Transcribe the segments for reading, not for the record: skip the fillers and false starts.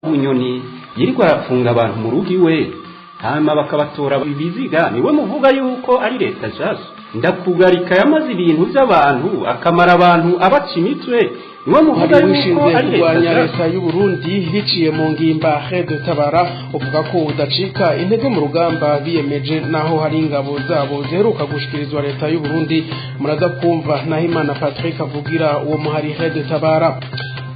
Bunyoni yirirwa arafunga abantu mu rugo iwe hama bakabatora ibiziga niwe muvuga yuko ari leta jaso ndakugarika yamaze ibintu by'abantu akamara abantu abaca imitwe niwe muvuga yuko ari leta y'u Burundi biciye mu ngimba Red Tabara uvuga ko udacika intege mu rugamba biyemeje naho hari ingabo zabo zeruka gushikirizwa leta y'u Burundi muraza kumva Nahimana Patrick avugira uwo muhari Red Tabara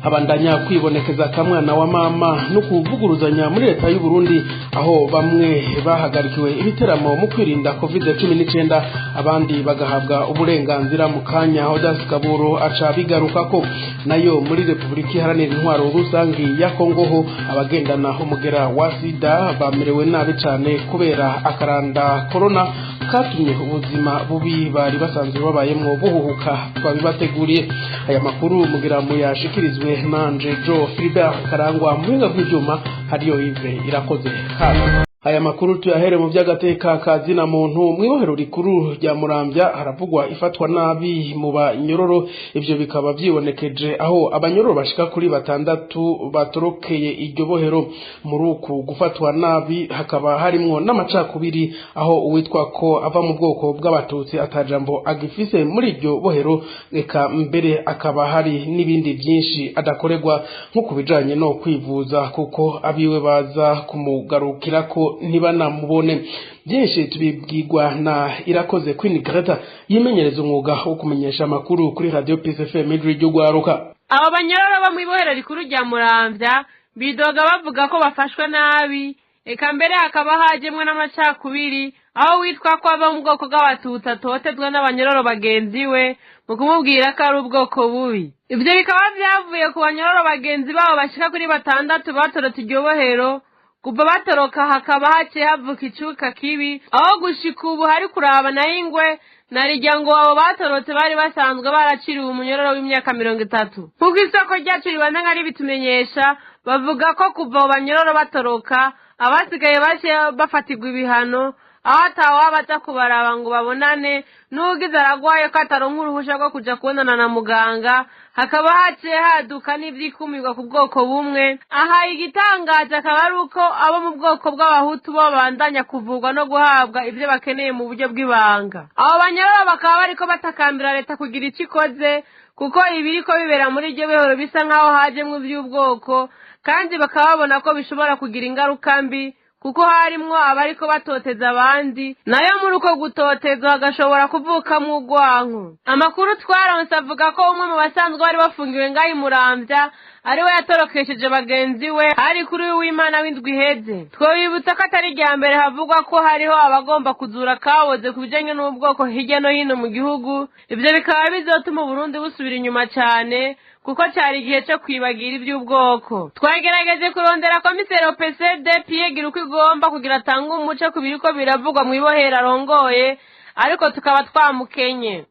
abandanya kwibonekeza kamwana wa mama no kuvuguruzanya muri leta y'u Burundi aho bamwe bahagarikiwe ibiteramo mu kwirinda COVID-19 abandi bagahabwa uburenganzira mu kanya Audace Kaburo aca bigaruka ko nayo muri Republika Iharanira Intwaro Rusangi ya Kongo ho abagendana umugera wa sida bamerewe nabi cyane kubera akaranda corona katumye ubuzima bubi bari basanzwe babayemwo buhuhuka twabibateguriye aya makuru mugira mu yashikirizwe nanje Joe Philbert Karangwa muhinga bw'ibyuma hariyo Yves irakoze hano aya makuru tuyahere mu by'agateka kazina muntu mwibohero rikuru rya Muramvya haravugwa ifatwa nabi mu banyororo ivyo bikaba vyibonekeje aho abanyororo bashika kuri 6 batorokeye iryo bohero muri uku gufatwa nabi hakaba harimwo n'amacakubiri aho uwitwa ko ava mu bwoko bw'abatutsi atajambo agifise muri iryo bohero eka mbere akaba hari n'ibindi byinshi adakorerwa nko kubijanye no kwivuza kuko abiwe baza kumugarukira ko ntibanamubone byinshi tubibwirwa na Irakoze Queen Greta yimenyereza umwuga wo kumenyesha amakuru kuri Radio PSFM ryo gwaruka abo banyororo bo mwibohero rikuru rya Muramvya bidoga bavuga ko bafashwe nabi eka mbere hakaba hajemwe n'amacakubiri aho witwa ko aba mu bwoko bw'abatutsi atotezwa n'abanyororo bagenzi we mu kumubwira ko ari ubwoko bubi ivyo bikaba vyavuye ku banyororo bagenzi babo bashika kuri 6 batorotse iryo bohero kuva batoroka hakaba haciye havuka icuka kibi aho gushika ubu hari kuraba na ingwe narijya ngo abo batorotse bari basanzwe baraciriwe umunyororo w'imyaka 30 kuko isoko ryacu ribana nkari bitumenyesha bavuga ko kuva abo banyororo batoroka abasigaye baciye bafatirwa ibihano aho atawabaza kubaraba ngo babonane n'ugize aragwaye ko ataronka uruhusha rwo kuja kubonana na muganga hakaba haciye haduka n'ivyikumirwa ku bwoko bumwe aha igitangaje akaba ari uko abo mu bwoko bw'abahutu bo bandanya kuvurwa no guhabwa ivyo bakeneye mu buryo bw'ibanga abo banyororo bakaba bariko batakambira leta kugira ico ikoze kuko ibiriko bibera muri iryo bohero bisa nkaho hajemwo ivy'ubwoko kandi bakaba babona ko bishobora kugira ingaruka mbi kuko harimwo abariko batoteza abandi nayo muri uko gutoteza hagashobora kuvukamwo urwanko amakuru twaronse avuga ko umwe mu basanzwe bari bafungiwe ngaho Muramvya ari we yatorokesheje bagenzi we ari kuri w'Imana w'indwi iheze twobibutsa ko atari rya mbere havugwa ko hariho abagomba kuzura kaboze kubijanye n'ubwoko hirya no hino mu gihugu ivyo bikaba bizotuma Burundi busubira inyuma cyane kuko cyari igihe cyo kwibagira iby'ubwoko twagerageje kurondera komisero PCD Pierre Giruko igomba kugira atanga umuco ku biriko biravugwa mu ibohera arongoye ariko tukaba twamukenye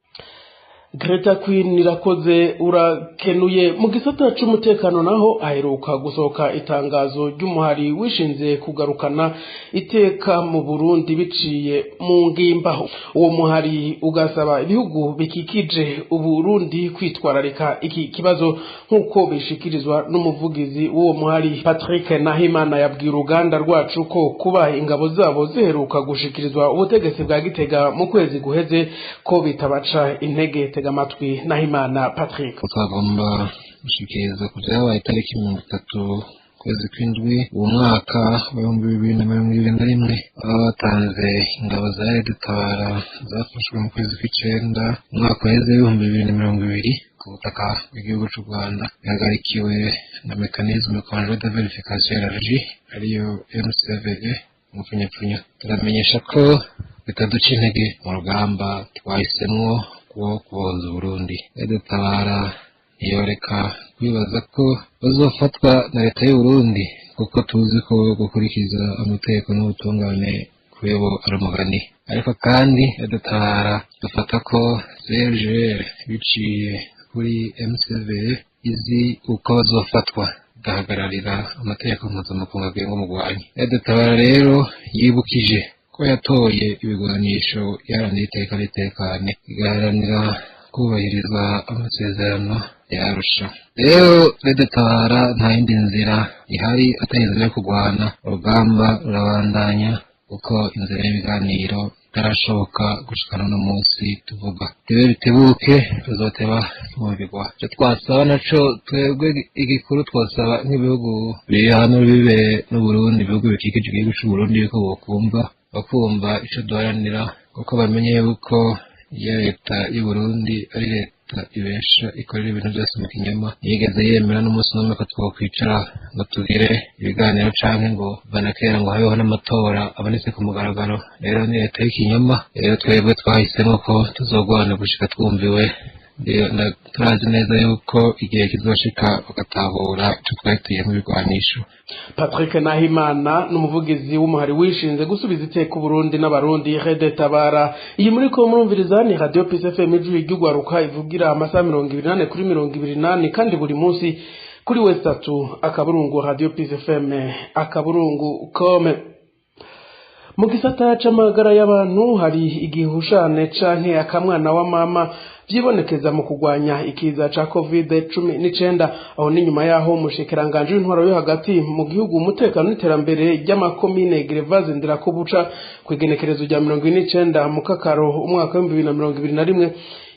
Greta Queen Irakoze urakenuye mu gisata cy'umutekano naho aheruka gusohoka itangazo ry'umuhari wishinze kugarukana iteka mu Burundi biciye mu ngimba uwo muhari ugasaba ibihugu bikikije uburundi kwitwararika iki kibazo nkuko bishikirizwa n'umuvugizi w'uwo muhari Patrick Nahimana yabwira uruganda rwacu ko kuba ingabo zabo ziheruka gushikirizwa ubutegetsi bwa Gitega mu kwezi guheze ko bitabaca intege amatwi Nahimana Patrick twagomba gushikiriza kujaho itariki 30 kwezi kw'indwi umwaka wa 2021 abatanze ingabo za Tabara zafashwe mu kwezi kw'icenda umwaka weze 2020 ku butaka bw'igihugu cy'u Rwanda yahagarikiwe na mekanisme conjoint de verification élargie ariyo MCVG mu Kenya turamenyesha ko bitaduca intege mu rugamba twahisemwo kubohoza Burundi Tabara yoreka kwibaza ko bazofatwa na leta y'u Burundi kuko tuzi ko gukurikiza amategeko n'ubutungane kuyebo aramugani ariko kandi Tabara dufata ko CGR biciye kuri MCV izi uko bazofatwa gahagararira amategeko mpuzamakungu agenga umugwanyi Tabara rero yibukije ko yatoye ibigwanisho yaranira iteka ritekane igaharanira kubahiriza amasezerano yarusha. Rero Leta Tabara nta yindi nzira ihari atari inzira yo kurwana, urugamba rurabandanya kuko inzira y'ibiganiro itarashoboka gushikana no munsi tuvuga. Rero bitebuke bizoteba kumubigwa. Cyo twasaba naco twebwe igikuru twasaba nk'ibihugu biri hano bibe n'Uburundi, ibihugu bikikije igihugu cy'u Burundi ko bakumva ico duharanira, kuko bamenye yuko iyo Leta y'u Burundi ari Leta ibesha ikorera ibintu byose mu kinyoma, yigeze yemera n'umunsi n'umwe ko twokwicara ngo tugire ibiganiro canke ngo banakera ngo habeho n'amatora abonetse ku mugaragaro. Rero ni Leta y'ikinyoma. Rero twebwe twahisemo ko tuzogwana gushika twumviwe. Turazi neza yuko igihe kizoshika ugatahura icyo twahitiyemo ibigwanisho. Patrick Nahimana n'umuvugizi w'umuhari wishinze gusubiza iteka Burundi n'abarundi Leta Tabara. Iyi muri ko murumviriza ni Radio Peace FM y'Igwaruka ivugira amasaha 28 kuri 28 kandi buri munsi kuri West 3 akaburungu Radio Peace FM akaburungu kome. Mu gisata c'amagara y'abantu hari igihushane canke akamwana wa mama vyibonekeza mu kugwanya ikiza ca COVID-19. Aho ni nyuma yaho umushikiranganje w'intwaro yo hagati mu gihugu umutekano n'iterambere ry'amakomine Grevaze Ndirakobuca kwigenekerezo rya 29 mu Kakaro umwaka wa 2021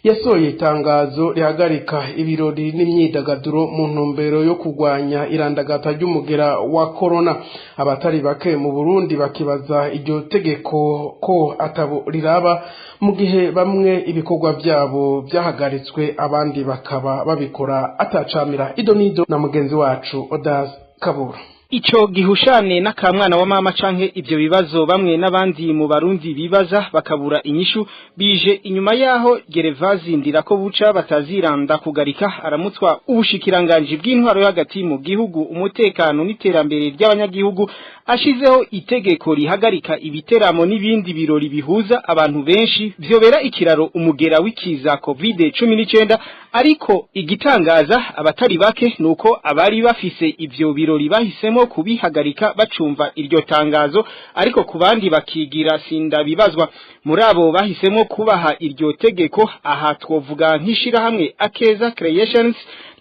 yasohoye itangazo rihagarika ibirori n'imyidagaduro mu ntumbero yo kugwanya irandagata ry'umugera wa corona. Abatari bake mu Burundi bakibaza iryo tegeko ko atabo riraba, mu gihe bamwe ibikorwa byabo byahagaritswe abandi bakaba babikora atacamira. Idonido na mugenzi wacu Odas Kabura. Ico gihushane n'akamwana wa mama canke ivyo bibazo bamwe n'abandi mu Barundi bibaza bakabura inyishu bije inyuma yaho Gerevazi Ndirakobuca bataziranda kugarika aramutswa ubushikiranganje bw'intwaro yo hagati mu gihugu umutekano n'iterambere ry'abanyagihugu ashizeho itegeko rihagarika ibiteramo n'ibindi birori bihuza abantu benshi vyobera ikiraro umugera w'ikiza COVID-19. Ariko igitangaza abatari bake nuko abari bafise ivyo birori bahisemo kubihagarika bacumva iryo tangazo, ariko kubandi bakigira sinda bibazwa. Muri abo bahisemo kubaha iryo tegeko aha twovuga nk'ishira hamwe Akeza Creations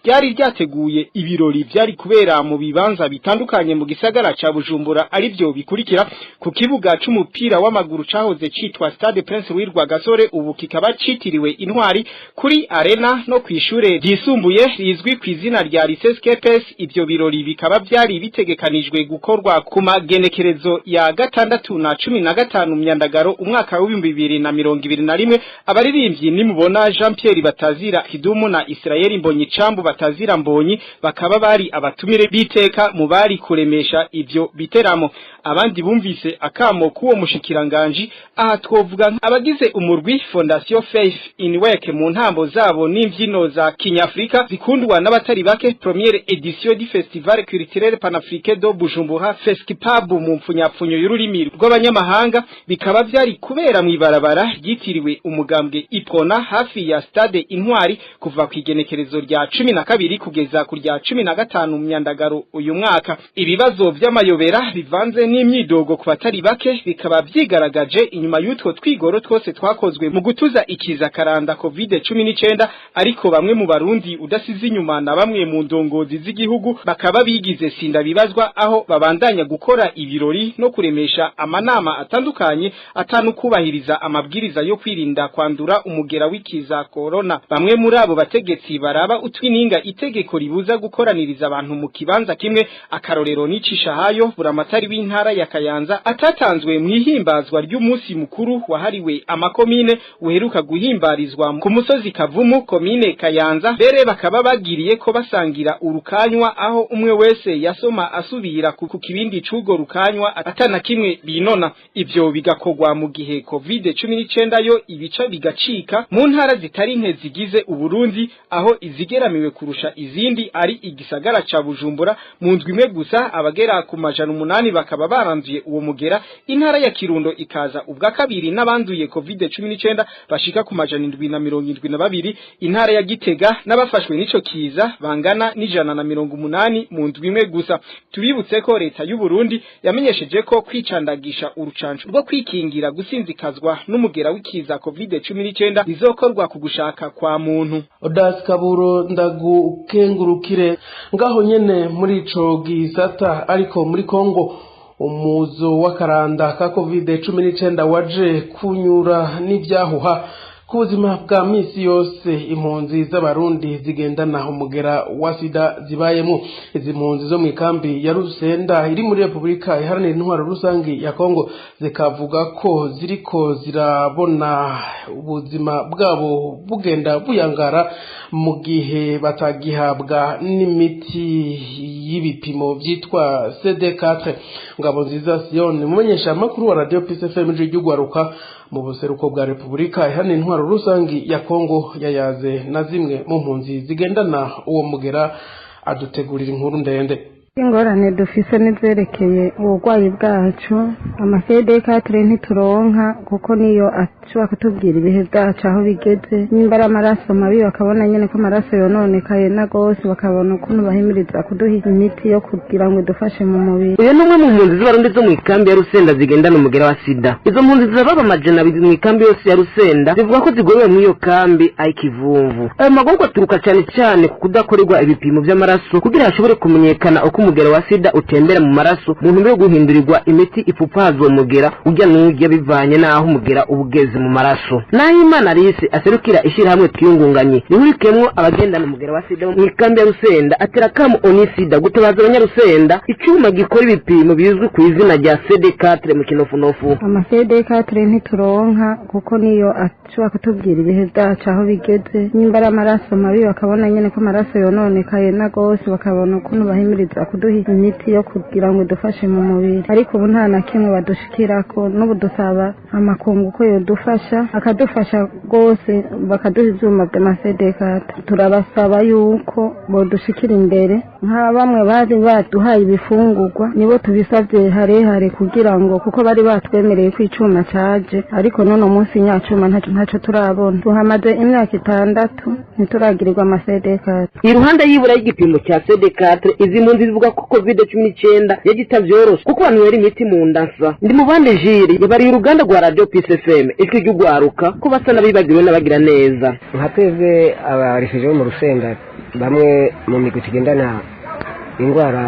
ryari ryateguye ibirori byari kubera mu bibanza bitandukanye mu gisagara ca Bujumbura, ari byo bikurikira: ku kibuga c'umupira w'amaguru cahoze citwa Stade Prince Wirwa Gasore ubu kikaba citiriwe Intwari, kuri arena no kwishure ryisumbuye rizwi ku izina rya Lycée Skepes. Ivyo birori bikaba byari bitegekanijwe gukorwa ku magenekerezo ya 6 na 15 Myandagaro umwaka wa 2021. Abaririmbyi nimubona Jean Pierre Batazira Kidumu na Israel Mbonyi Cambu Batazira Mbonyi bakaba bari abatumire biteka mu bari kuremesha ivyo biteramo. Abandi bumvise akamo kuwo mushikiranganje aha twovuga abagize umurwi Fondation Faith in Work mu ntambo zabo n'imvyino za Kinyafrika zikundwa n'abatari bake. Première édition du Festival Culturel Panafricain do Bujumbura Festipab mu mfunyapfunyo y'ururimi rw'abanyamahanga bikaba byari kubera mu ibarabara ryitiriwe umugambwe Ipona hafi ya Stade Intwari kuva ku igenekerezo rya 12 kugeza ku rya 15 Myandagaro uyu mwaka. Ibibazo by'amayobera bivanze n'imyidogo ku batari bake bikaba byigaragaje inyuma y'utwo twigoro twose twakozwe mu gutuza ikiza karanda COVID-19. Ariko bamwe mu Barundi udasize inyuma na bamwe mu ndongozi z'igihugu bakaba bigize sinda bibazwa, aho babandanya gukora ibirori no kuremesha amanama atandukanye atanukubahiriza amabwiriza yo kwirinda kwandura umugera w'ikiza corona. Bamwe muri abo bategetsi baraba utwininga itegeko ribuza gukoraniriza abantu mu kibanza kimwe. Akarorero nicisha hayo buramatari w'intara ya Kayanza atatanzwe mwihimbazwa ry'umunsi mukuru wahariwe amakomine uheruka guhimbarizwa ku musozi Kavumu komine Kayanza. Bere bakaba bagiriye ko basangira urukanywa, aho umwe wese yasoma asubira ku kibindi c'ugo rukanywa atana kimwe binona. Ivyo bigakogwa mu gihe COVID-19 yo ibica bigacika mu ntara zitari nke zigize Uburundi, aho izigeramiwe kurusha izindi ari igisagara ca Bujumbura mu ndwi imwe gusa abagera ku majana 8 bakaba baranduye uwo mugera intara ya Kirundo ikaza ubwa kabiri n'abanduye COVID-19 bashika ku majana 772 intara ya Gitega n'abafashwe n'ico kiza bangana n'ijana na 180 mu ndwi imwe gusa tubibutse ko leta y'u Burundi yamenyesheje ko kwicandagisha urucanco rwo kwikingira gusinzikazwa n'umugera w'ikiza COVID-19 bizokorwa ku gushaka kwa muntu. Odas Kaburo ndagukengurukire ngaho nyene muri ico gisata ariko muri Kongo umuzo w'akaranda ka COVID-19 waje kunyura n'ivyahuha ku buzima bwa misi yose impunzi z'abarundi zigendana umugera wa sida zibayemo. Izi mpunzi zo mu ikambi ya Rusenda iri muri Republika Iharanira Intwaro Rusangi ya Kongo zikavuga ko ziriko zirabona ubuzima bwabo bugenda buyangara mu gihe batagihabwa n'imiti y'ibipimo vyitwa CD4. Ngabonziza Sion mumenyesha makuru wa Radio Peace FM y'Ugwaruka mu buseruko bwa Republika Iharanira Intwaro Rusangi ya Kongo yayaze na zimwe mu mpunzi zigendana uwo mugera adutegurira inkuru ndende. Ingorane dufise nizerekeye ubugwayi bwacu CD4 ntituronka kuko niyo ashobora kutubwira ibihe byacu aho bigeze nimba ari amaraso mabi bakabona nyene ko amaraso yononekaye na gose bakabona ukuntu bahimiriza kuduha imiti yo kugira ngo idufashe mu mubiri. Uyu numwe mu mpunzi z'abarundi zo mu ikambi ya Rusenda zigendana umugera wa sida. Izo mpunzi zirababa amajana 2 mu ikambi yose ya Rusenda zivuga ko zigorewe mu iyo kambi ayikivumvu. Ayo magorwa aturuka cyane ku kudakorerwa ibipimo by'amaraso kugira hashobore kumenyekana uko umugera wa sida utembera mu maraso mu ntumbero yo guhindurirwa imiti ipfupaza umugera ujya n'ujya bivanye naho umugera ubugeze mu maraso. Nahimana Alice aserukira ishirahamwe twiyungunganye rihurikemwo abagendana umugera wa sida mu ikambi ya Rusenda atera kamo onisida gutabaza abanyarusenda icuma gikora ibipimo bizwi ku izina rya CD4 mu kinofunofu. CD4 ntituronka kuko niyo ashobora kutubwira ibihe byacu aho bigeze nimba ari amaraso mabi bakabona nyene ko amaraso yononekaye na gose bakabona ukuntu bahimiriza kuduha imiti yo kugira ngo idufashe mu mubiri. Ariko ubu nta na kimwe badushikirako n'ubu dusaba amakungu ko yodufasha akadufasha gose bakaduha ivyuma bya CD4. Turabasaba yuko bodushikira imbere nka bamwe bari baduhaye ibifungurwa nibo tubisavye harehare kugira ngo kuko bari batwemereye ko icuma caje ariko none umunsi nyacuma ntaco turabona. Tuhamaze imyaka 6 ntituragirirwa CD4. Iruhande y'ibura y'igipimo cya CD4 izi mpunzi zivuga ko COVID-19 yagitavyoroshe kuko abantu bari imiti mu ndansa. Ndi mu bande jiri yabari uruganda rwa Radio Peace FM ijwi ry'Ugwaruka ko basa nabibagiwe n'abagira neza. Nka twebwe abarifije bo mu Rusenda bamwe mu migwi tugendana ingwara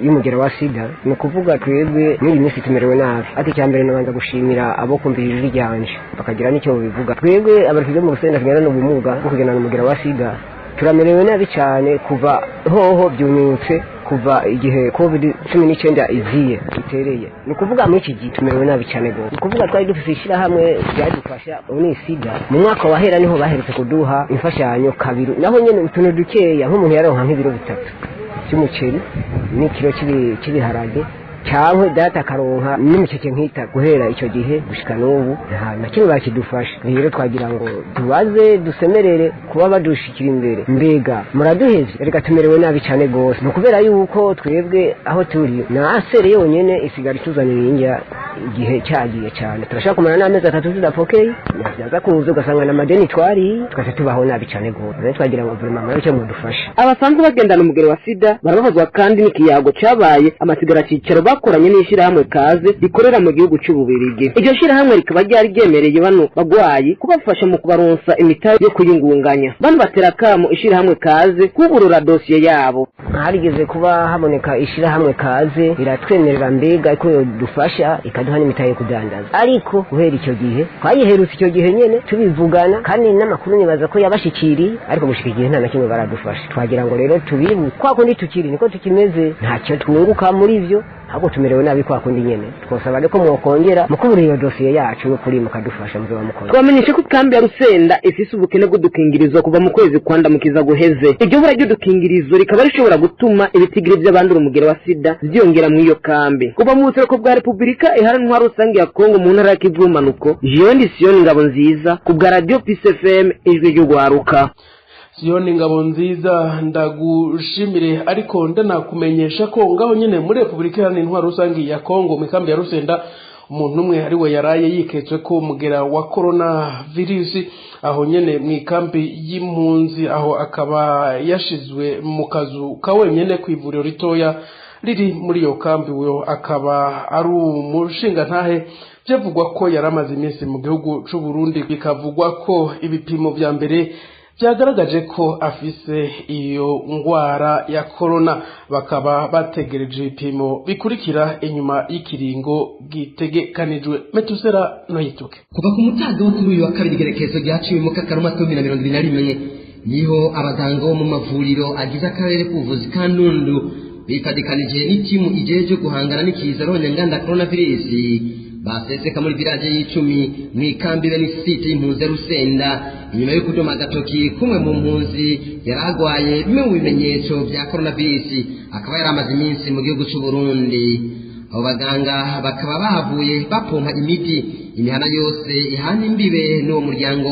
y'umugera wa sida ni kuvuga twebwe n'iri minsi tumerewe nabi. Ati cyambere nabanza gushimira abo kumvira ijwi ryanje bakagira n'icyo bivuga. Twebwe abarifije mu Rusenda tugendana n'ubumuga bwo kugendana umugera wa sida turamerewe nabi cyane kuva hoho byunyutse kuva igihe COVID-19 iziye itereye. Ni kuvuga muri iki gihe tumerewe nabi cyane go. Ni kuvuga twari dufise ishirahamwe ryadufasha unisida mu mwaka wahera niho baherutse kuduha imfashanyo kabiri naho nyene utuntu dukeya nk'umuntu yaronka nk'ibiro 3 cy'umuceri n'ikiro cy'ibiharage cyangwa data karonka n'umuceke nkita guhera icyo gihe gushika n'ubu nta kimwe bakidufasha. Rero twagira ngo tubaze dusemerere kuba badushikira imbere mbega muraduheze reka tumerewe nabi cyane gose. No kubera yuko twebwe aho turi na asere yonyene isigara tuzanira injya igihe cyagiye cyane turashaka kumara n'amezi 3 tudapokeye naza kuza ugasanga na madeni twari twase tubaho nabi cyane gose. Rero twagira ngo vraiment mara cyo mudufasha. Abasanzwe bagendana umugero wa sida barabazwa kandi n'ikiyago cyabaye amasigara cicaro bakoranye n'ishirahamwe kaze rikorera mu gihugu cy'Ububirigi. Iryo shirahamwe rikaba ryari ryemereye bano bagwayi kubafasha mu kubaronsa imitayo yo kuyingunganya. Bano batera kamo ishirahamwe kaze kuburura dosiye yabo. Harigeze kuba haboneka ishirahamwe kaze iratwemerera mbega ko dufasha ikaduha n'imitayo kudandaza. Ariko guhera icyo gihe twayiherutse icyo gihe nyene tubivugana kandi n'amakuru nibaza ko yabashikiri ariko gushika igihe nta na kimwe baradufasha. Twagira ngo rero tubibu kwa kundi tukiri niko tukimeze ntacyo twunguka muri ivyo ahubwo tumerewe nabi kwa kundi nyene. Twosaba ko mwokongera mukubura iyo dosiye yacu yo kuri mukadufasha muzoba mukora. Twamenyeshe ko kambi ya Rusenda ifise ubukene bw'udukingirizo kuva mu kwezi kwandamukiza guheze. Iryo bura ry'udukingirizo rikaba rishobora gutuma ibitigiri by'abandura umugera wa sida byongera mu iyo kambi. Kuva mu buseruko bwa Republika Iharanira Intwaro Rusangi ya Kongo mu ntara ya Kivu y'Ubumanuko, Jean Sion Ngabonziza ku bwa Radio Peace FM ijwi ry'Ugwaruka. Siyoni ngabo nziza ndagushimire ariko ndanakumenyesha ko ngaho nyene muri Republika Iharanira Intwaro Rusangi ya Kongo mu kambi ya Rusenda umuntu umwe ari we yaraye yiketswe ko mugera wa coronavirus aho nyene mu kambi y'impunzi aho akaba yashizwe mu kazu ka wenyene kw'ivuriro ritoya riri muri iyo kambi uyo akaba ari umushinga ntahe byavugwa ko yaramaze iminsi mu gihugu c'u Burundi bikavugwa ko ibipimo vya mbere byagaragaje ko afise iyo ngwara ya corona bakaba bategereje ibipimo bikurikira inyuma y'ikiringo gitegekanijwe. Metusera Noyituke. Kuva ku mutaga wo kuri uyu wa kabiri gerekezo ryaciwe mu Kakaruma 2021 niho abaganga bo mu mavuriro agize akarere k'ubuvuzi ka Nundu bifadikanije n'itimu ijeje guhangana n'ikiza ronyanganda coronavirus baseseka muri village y'icumi mwikambi be n'isite y'impunzi ya Rusenda inyuma yo kudoma agatoki kumwe mu mpunzi yaragwaye bimwe mu bimenyetso bya coronavirus akaba yaramaze iminsi mu gihugu cy'u Burundi. Abo baganga bakaba bahavuye bapompa imiti imihana yose ihana imbibe n'uwo muryango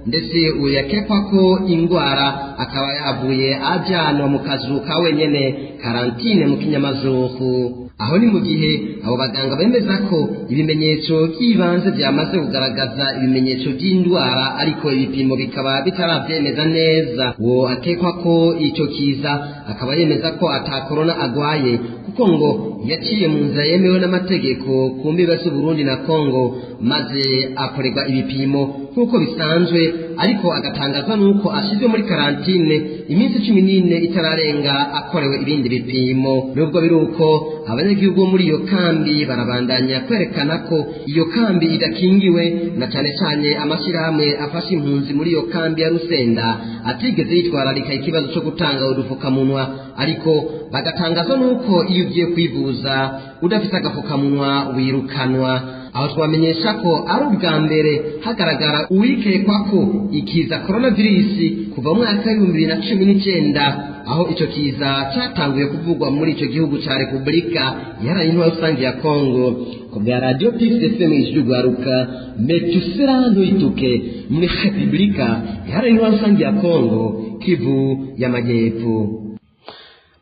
ndetse uyu yakekwa ko ingwara akaba yavuye ajanwa mu kazu ka wenyene karantine mu kinyamazuku. Aho ni mu gihe abo baganga bemeza ko ibimenyetso by'ibanze byamaze kugaragaza ibimenyetso by'indwara ariko ibipimo bikaba bitaravyemeza neza. Wo akekwa ko ico kiza akaba yemeza ko ata corona agwaye kuko ngo yaciye mu nzira yemewe n'amategeko ku mbibe z'u Burundi na Kongo maze akorerwa ibipimo nk'uko bisanzwe ariko agatangazwa n'uko ashizwe muri karantine iminsi 14 itararenga akorewe ibindi bipimo. Nubwo biruko abanyagihugu muri iyo kambi barabandanya kwerekana ko iyo kambi idakingiwe na cyane cyane amashyirahamwe afasha impunzi muri iyo kambi ya Rusenda atigeze yitwararika ikibazo cyo gutanga udufukamunwa ariko bagatangazwa n'uko iyo ugiye kwivuza udafite agafukamunwa wirukanwa. Aho twamenyesha ko ari ubwa mbere hagaragara uwikekwa ko ikiza coronavirus kuva mu mwaka wa 2019 aho ico kiza cyatanguye kuvugwa muri ico gihugu ca Republika Iharanira Intwaro Rusangi ya Kongo. Ku bwa Radio PSFM ijugwaruka Metusera Noyituke muri Republika Iharanira Intwaro Rusangi ya Kongo Kivu y'Amajyepfo.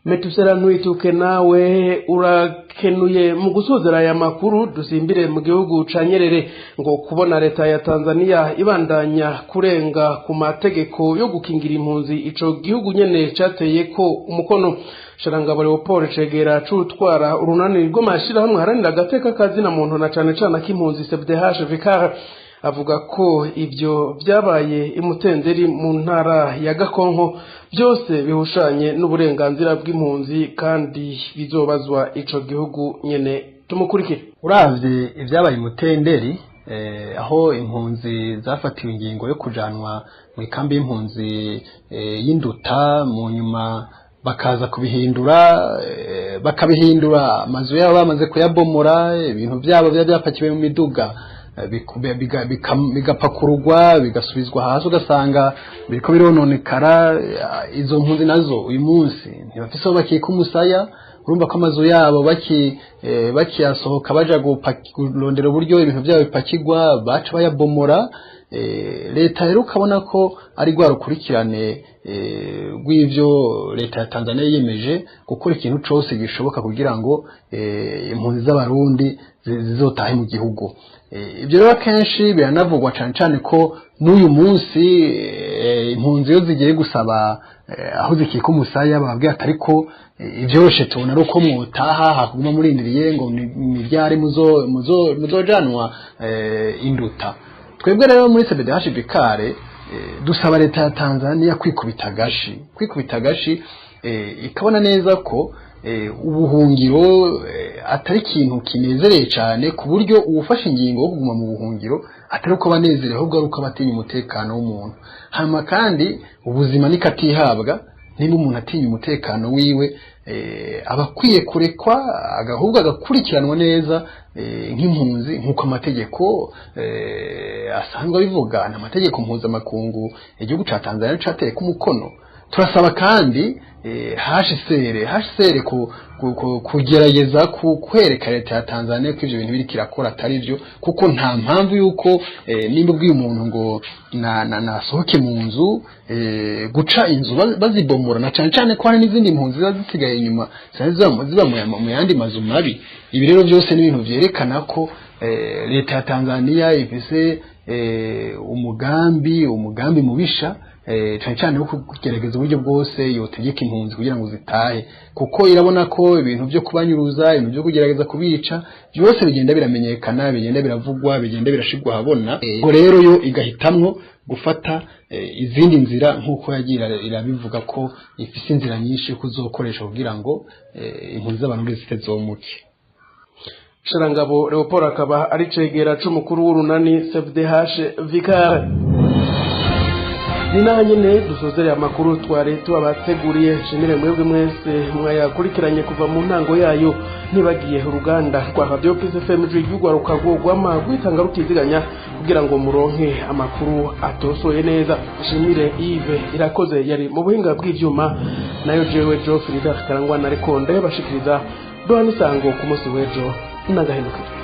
Metusera Noyituke nawe urakenuye mu gusozera aya makuru dusimbire mu gihugu ca Nyerere ngo kubona leta ya Tanzania ibandanya kurenga ku mategeko yo gukingira impunzi ico gihugu nyene cateye ko umukono. Sharangabo Leopold Cegera cutwara urunani rw'amashira hamwe haranira agateka kazina muntu na cane cane ak'impunzi CBDH Vicar avuga ko ibyo byabaye imutenderi mu ntara ya Gakonko byose bihushanye n'uburenganzira bw'impunzi kandi bizobazwa ico gihugu nyene. Tumukurikire. Uravye ibyabaye imutenderi aho impunzi zafatiwe ingingo yo kujanwa mu kambi y'impunzi y'Induta mu nyuma bakaza bakabihindura amazu yabo bamaze kuyabomora ibintu byabo byapakiwe mu miduga bigapakururwa bigasubizwa hasi ugasanga biriko birononekara. Izo mpunzi nazo uyu munsi ntibafise aho bakika umusaya. Urumva ko amazu yabo bakiyasohoka baja kurondera uburyo ibintu byabo bipakirwa baca bayabomora. Leta rero ukabona ko ari rwa rukurikirane rw'ivyo leta ya Tanzania yiyemeje gukora ikintu cose gishoboka kugira ngo impunzi z'abarundi zizotahe mu gihugu. Ibyo rero kenshi biranavugwa cyane cyane ko n'uyu munsi impunzi yo zigiye gusaba aho zikika umusaya bababwiye atari ko ibyoroshe tubona ari uko mutaha hakuguma murindiriye ngo niryari muzojanwa Induta. Twebwe rero muri CBDH Bikare dusaba leta ya Tanzania kwikubita gashi ikabona neza ko ubuhungiro atari ikintu kinezereye cyane ku buryo uwufashe ingingo yo kuguma mu buhungiro atari uko banezerewe ahubwo ari uko batinya umutekano w'umuntu. Hanyuma kandi ubuzima nikatihabwa niba umuntu atinya umutekano wiwe abakwiye kurekwa agahubwo agakurikiranwa neza nk'impunzi nk'uko amategeko asanzwe abivuga. N'amategeko mpuzamakungu igihugu ca Tanzania cateye ku mukono turasaba kandi HCR kugerageza kwereka leta ya Tanzania ko ivyo bintu biri kirakora atari byo kuko nta mpamvu yuko nimba ubwiye umuntu ngo nasohoke mu nzu guca inzu bazibomora na cyane ko hari n'izindi mpunzi zisigaye inyuma ziba mu yandi mazu mabi. Ibi rero byose ni ibintu vyerekana ko leta ya Tanzania ifise umugambi mubisha cyane wo kugerageza uburyo bwose yotegeka impunzi kugira ngo zitahe kuko irabona ko ibintu byo kubanyuruza ibintu byo kugerageza kubica byose bigenda biramenyekana bigenda biravugwa bigenda birashigwa habona ngo rero yo igahitamwo gufata izindi nzira nkuko yagira irabivuga ko ifise inzira nyinshi kuzokoresha kugira ngo impunzi z'abantu zitezomuke. Sharangabo Leopold akaba ari cegera c'umukuru w'urunani CFDH Vicar. Nina nyene dusozera amakuru twari tubateguriye shimire mwebwe mwese mwayakurikiranye kuva mu ntango yayo nibagiye uruganda rwa Radio PSFM y'ugwa rukagogwama gwitanga rutiziganya kugira ngo muronke amakuru atosoye neza. Shimire Yves Irakoze yari mu buhinga bw'ivyuma nayo jewe Geoffrey Darkarangwa na Rekonde bashikiriza doanisango ku munsi w'ejo nagahenuka.